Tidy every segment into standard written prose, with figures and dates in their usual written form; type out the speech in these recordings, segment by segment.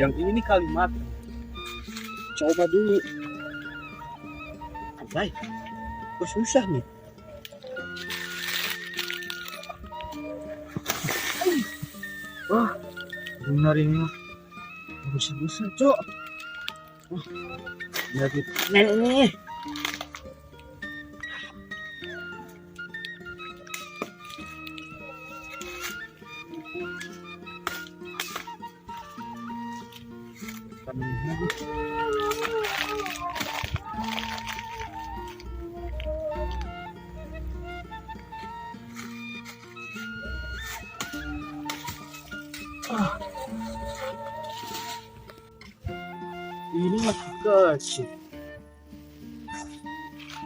Yang ini nih kalimat. Coba dulu. Baik. Kok susah nih? Wah, benar ini mah. Besar-besar, Cok. Wah, dari nenek nih. Ini masih kecil.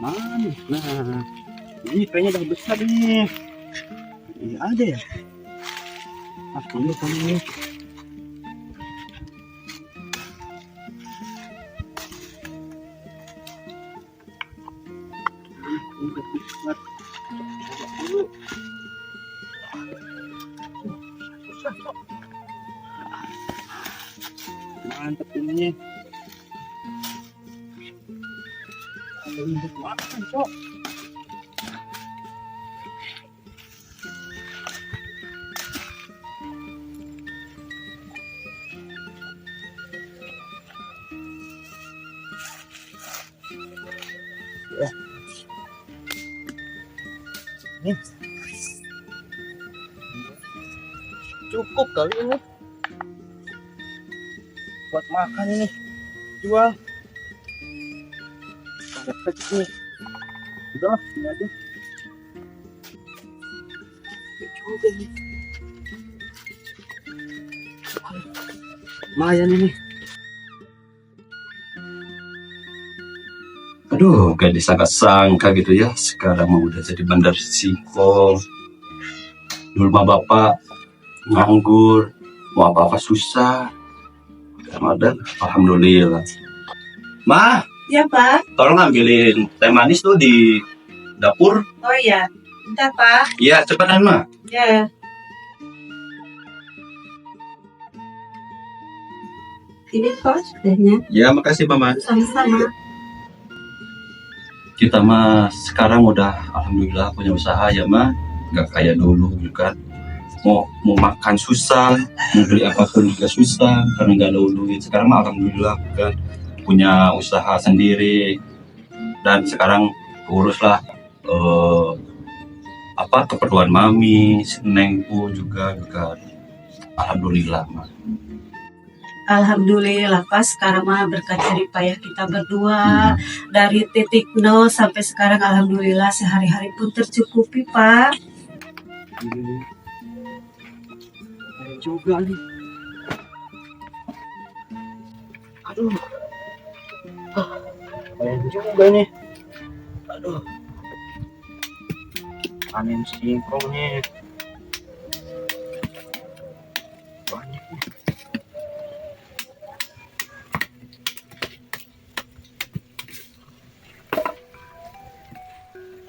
Mana? Nah, ini kayaknya udah besar nih. Ini ada ya? Aku ini kamu. Udah besar. Coba dulu. Mantap ini. Ada untuk makan, Cok. Ya. Nih. Cukup kali ini buat makan ini. Jual. Dapat nih. Udahlah, ini aja. Oke juga nih. Lumayan ini. Aduh, gak disangka-sangka gitu ya. Sekarang mah udah jadi bandar singkong. Dulu mah bapak nganggur, mau apa-apa susah. Ramadan, alhamdulillah. Ma, Ya, Pak. tolong ambilin teh manis tuh di dapur. Oh iya. Bentar, Pak. Iya, cepetan, Ma. Ya. Ini kok sudahnya. Ya, makasih, Mama. Sama-sama. Kita mah sekarang udah alhamdulillah punya usaha ya, Ma. Gak kayak dulu gitu kan. Mau makan susah, mau beli apapun juga susah karena gak ada duit. Sekarang mah alhamdulillah kan punya usaha sendiri dan sekarang urus lah keperluan mami, nengku juga kan. Alhamdulillah, Ma. Alhamdulillah, Pak. Sekarang mah berkat jerih payah kita berdua. Dari titik nol sampai sekarang, alhamdulillah sehari-hari pun tercukupi, Pak. Ini ada juga nih. Aduh. Lumayan juga nih. Aduh. Panen singkong nih. Banyak nih.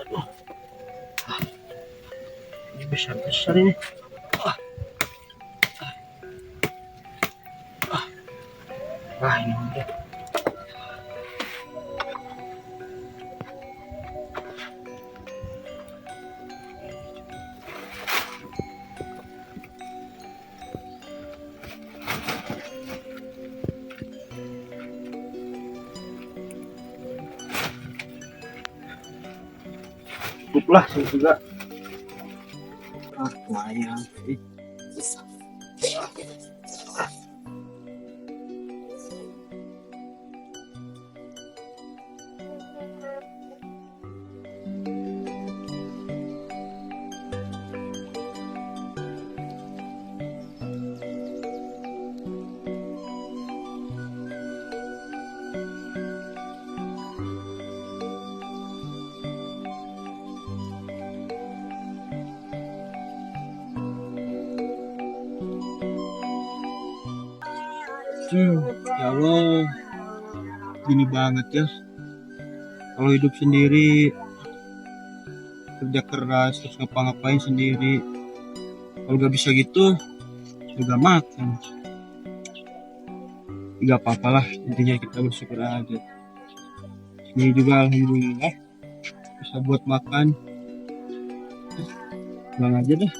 Aduh. Ini besar-besar ini. Wah, ini udah. Cukuplah sih juga. Lumayan sih. Ya Allah, gini banget ya. Kalau hidup sendiri, kerja keras, terus ngapa-ngapain sendiri. Kalau gak bisa gitu, juga makan. nggak apa-apa lah, intinya kita bersyukur aja. Ini juga alhamdulillah bisa buat makan. Pulang aja deh.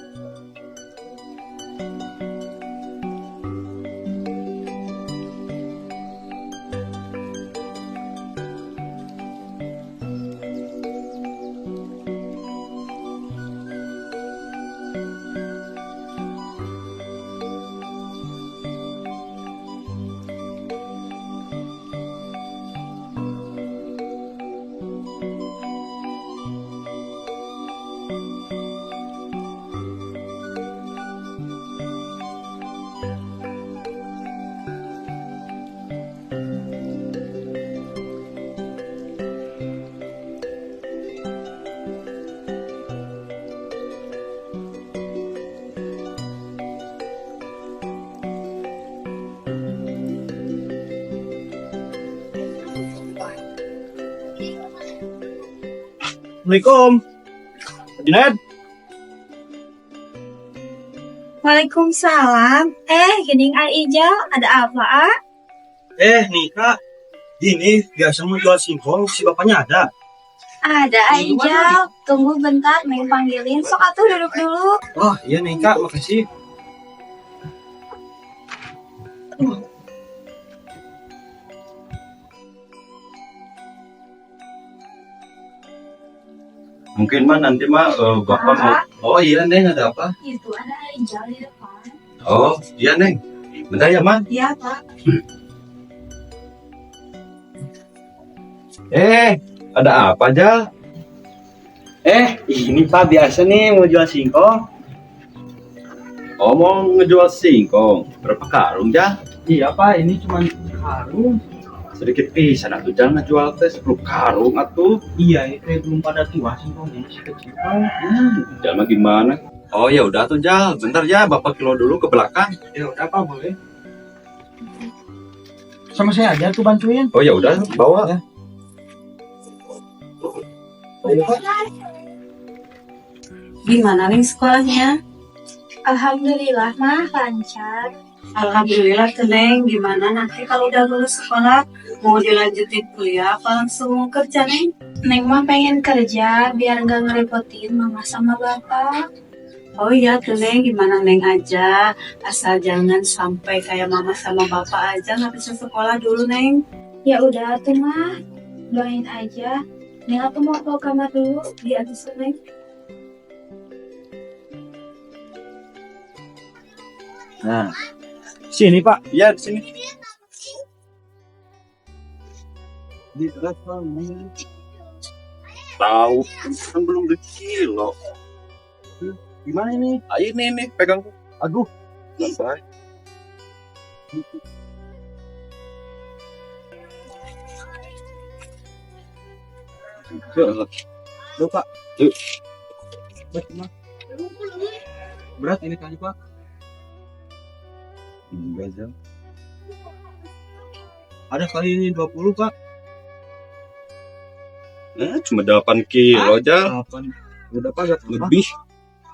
Assalamualaikum. Junaid. Waalaikumsalam. Gening Ijal, ada apa, A? Nih kak, ini biasa mau jual singkong, si bapaknya ada. Ada Ijal. Tunggu bentar, Neng panggilin. Sok atuh duduk dulu. Oh iya nih kak, makasih. Mungkin mah nanti mah bapak mau. Oh iya Neng, ada apa? Itu ada Ijal di depan. Oh iya Neng, bentar ya man. Iya, Pak. Ada apa aja? Ini pak biasa nih mau jual singkong. Oh mau ngejual singkong, berapa karung ya? Iya pak, ini cuma karung. Sedikit pisan atuh jangan ngejual teh 10 karung atuh. Iya, itu belum pada tua singkongnya masih kecil. Jangan gimana? Oh ya udah tuh Jal, bentar ya bapak kilo dulu ke belakang. Ya udah pak, boleh. Sama saya aja tuh bantuin. Oh ya udah bawa. Ya. Gimana nih sekolahnya? Alhamdulillah, mah lancar. Alhamdulillah tuh Neng. Gimana nanti kalau udah lulus sekolah mau dilanjutin kuliah apa langsung kerja Neng? Neng mah pengen kerja biar nggak ngerepotin mama sama bapak. Oh iya tuh Neng, gimana Neng aja, asal jangan sampai kayak mama sama bapak aja nggak bisa sekolah dulu Neng. Ya udah tuh mah, doain aja. Neng aku mau ke kamar dulu di atas Neng. Nah, Sini pak. iya di sini. Di telepon. Tahu kan belum di kilo. Gimana ini? Ayo nih pegang. Aduh. Sampai. Duh pak. Yuk. Berat ini kali pak. Enggak Jal. Ada kali ini 20 pak. Cuma 8 kilo Jal. Udah pak, gak apa-apa. Lebih.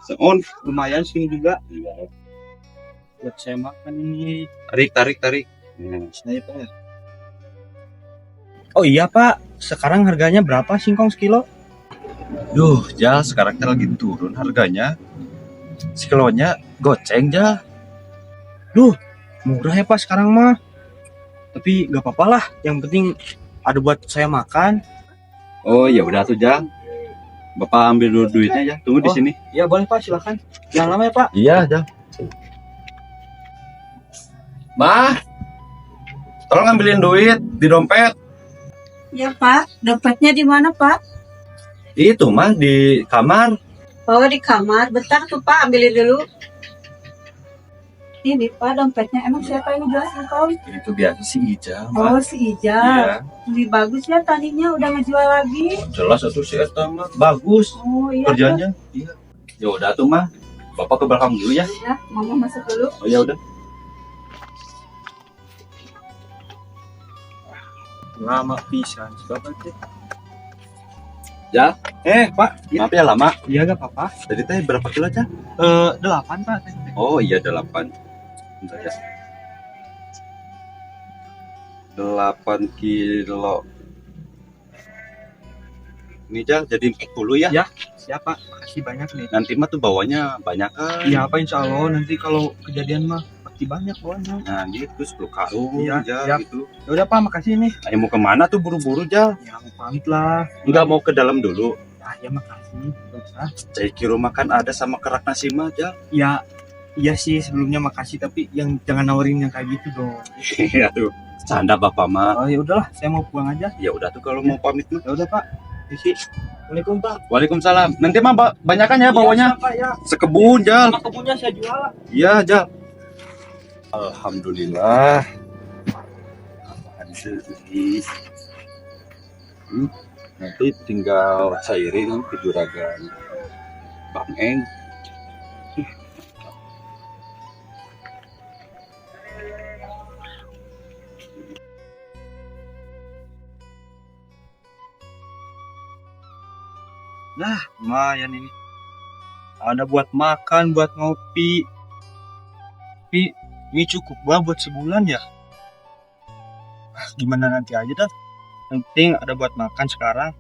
Seon. Lumayan sih juga. Buat saya makan ini. Tarik. Saya pak ya. Oh iya pak, sekarang harganya berapa singkong sekilo? Duh, Jal, sekarang kita lagi turun harganya. Sekilonya goceng, Jal. Duh, murah ya pak sekarang mah. Tapi gak apa-apa lah, yang penting ada buat saya makan. Oh, ya udah tuh, Jal. Bapak ambil dulu duitnya ya. Tunggu di Oh. sini. Ya boleh pak, silakan. Jangan lama ya pak. Iya, Jal. Mah, tolong ambilin duit di dompet. Ya Pak, dompetnya di mana Pak? Itu mah di kamar. Oh di kamar, bentar tuh Pak, ambilin dulu. Ini Pak dompetnya, emang siapa yang jual singkong? Itu biasa si Ija, Oh Mah. si Ija, Iya, lebih bagus ya tadinya udah ngejual lagi. jelas itu si Eta mah bagus Oh iya kerjanya. Iya. Ya udah tuh mah. Bapak ke belakang dulu ya. Ya, Mama masuk dulu. Oh ya udah. Lama pisan, bapak teh. Ya, Pak, ya, maaf ya lama. iya gak apa-apa. Tadi teh berapa kilo, Cah? 8 pak. Oh iya 8. Bentar ya. 8 kilo. Ini Jal, jadi 40 ya? Ya. Siapa? Makasih banyak nih. Nanti mah tuh bawanya banyak kan? Iya apa insya Allah nanti kalau kejadian mah pasti banyak bawanya. Nah gitu 10 karung Iya, Jal siap. gitu. Ya udah Pak, makasih nih. Ayo mau kemana tuh buru-buru Jal? Ya mau pamit lah. Enggak mau ke dalam dulu. Ya makasih. Gak usah. Saya kira makan ada sama kerak nasi mah Jal. Ya iya sih sebelumnya makasih tapi yang jangan nawarin yang kayak gitu dong. Iya tuh. Canda bapak mah. Oh ya udahlah, saya mau pulang aja. Ya udah tuh kalau mau pamit mah. Ya udah Pak. Isi. Waalaikumsalam Pak. Waalaikumsalam. Nanti mah banyakan ya bawanya. Iya, Pak, ya. Sekebun Jal. Sama kebunnya saya jual lah. Iya Jal. Alhamdulillah. Alhamdulillah. Nanti tinggal cairin ke juragan Bang Eng. Nah, lumayan ini. Ada buat makan, buat ngopi. Tapi ini cukup banget buat sebulan ya. Gimana nanti aja dah. Yang penting ada buat makan sekarang.